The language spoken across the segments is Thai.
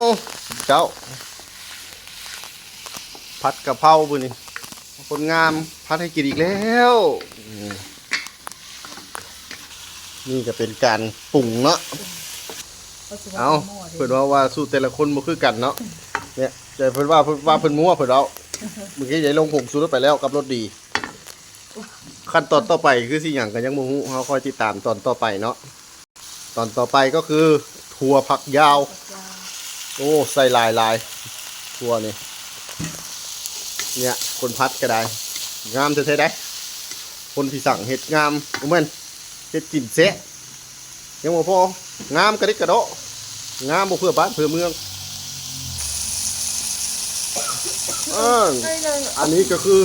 โอ้เจ้าผัดกะเพราบุนี่คนงามพัดให้กินอีกแล้วนี่ก็เป็นการปรุงเนาะเอาเพิ่นว่าสูตรแต่ละคนบ่คือกันเนาะเนี่ยใจเพิ่นว่าเพิ่นมั่วเพิ่นเอาเมื่อกี้ยายลงผงชูรสไปแล้วกับรสดีขั้นตอนต่อไปคือสิหยังก็ยังบ่ฮู้เฮาคอยติดตามตอนต่อไปเนาะตอนต่อไปก็คือถั่วผักยาวโอ้ใส่ลายถั่วนี่เนี่ยคนพัดก็ได้งามเท่ๆได้คนที่สั่งเห็ดงามอุ้มเอ็นเห็ดกลิ่นเสะยังบ่พองามกระดิกกระโดดงามบ่เพื่อบ้านเพื่อเมืองอันนี้ก็คือ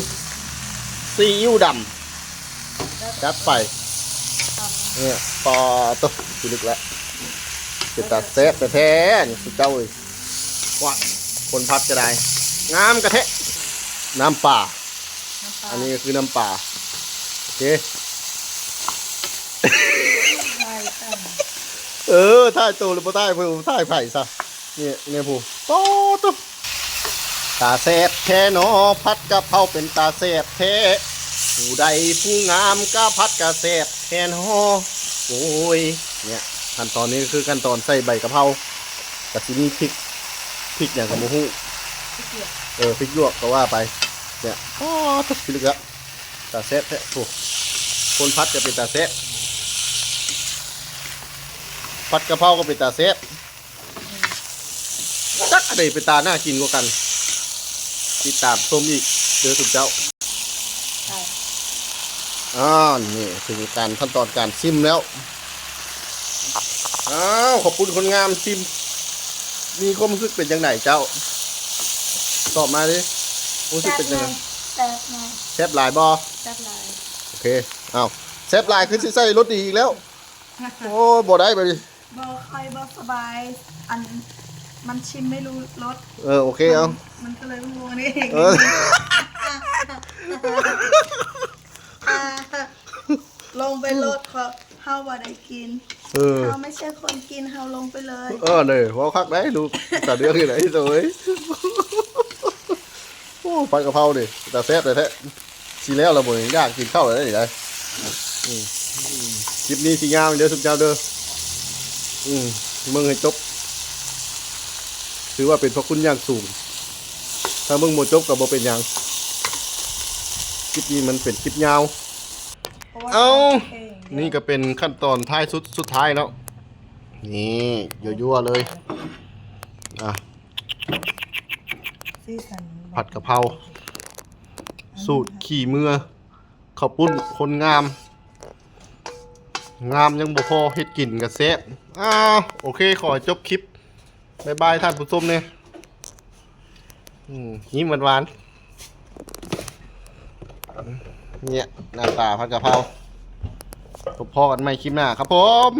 ซีอิ๊วดำจัดไปเนี่ยปอตุ๊กลึกแล้วจะตัดเซฟแต่แท้นี่สุดเจ้าเลยว่าคนพัดก็ได้งามกระเทะน้ำป่าอันนี้ก็คือน้ำป่าโอเคท่ายตัวหรือบ่ท่ายเพื่อท่ายไผ่ซะเนี่ยผู้โตตุ๊ตาแสบแท้หนอพัดกะเพราเป็นตาแสบแท้ผู้ใดผู้งามก็พัดกะแสบแท้หนอโอ้ยเนี่ยขั้นตอนนี้คือขั้นตอนใส่ใบกะเพรากะทินี่พริกอย่างกับหมูฮู้พริกลวกก็ว่าไปเนี่ยอ๋อตุ๊กลึกแล้วตาแสบแท้ถูกคนพัดจะเป็นตาแสบผัดกะเพราก็เป็นตาแสบจักอะไรเป็นตาหน้ากินกว่ากันติดตามชมอีกเดี๋ยวสุดเจ้านี่ถึงการขั้นตอนการชิมแล้วขอบคุณคนงามชิมมีความรู้สึกเป็นยังไงเจ้าตอบมาดิรู้สึกเป็นยังไงแซ่บหลายบอแซ่บหลายโอเคแซ่บหลายคือใส่รสดีอีกแล้วโอ้บ่ได้ไปดิบ่ค่อยบ่สบายอันมันชิมไม่รู้รสโอเคมันก็เลยงงนี่ลงไปรสเฮาบ่ได้กินเฮาไม่ใช่คนกินเฮาลงไปเลยเนี่ยว่าคักได้ดูแต่เรื่องที่ไหนตัวเอ้ยโอ้ผัดกะเพราดิแต่แซ่บแต่แท้ชีแล้วเราบ่อยากกินข้าวเลยได้คลิปนี้สีงามเดี๋ยวสุดเจ้าเด้อมึงให้จบถือว่าเป็นพระคุณอย่างสูงถ้ามึงโมจบกับโมเป็นอย่างคลิปนี้มันเป็นคลิปยาวนี่ก็เป็นขั้นตอนท้ายสุดท้ายแล้วนี่ยั่วๆเลยผัดกะเพราสูตรขี่เมื่อข้าวปุ้นคนงามยังบ่พอเฮ็ดกินกับแซ่บโอเคขอจบคลิปบ๊ายบายท่านผู้ชมเนี่ยยิ้มหวานเนี่ยหน้าตาผัดกะเพราพบกันใหม่คลิปหน้าครับผม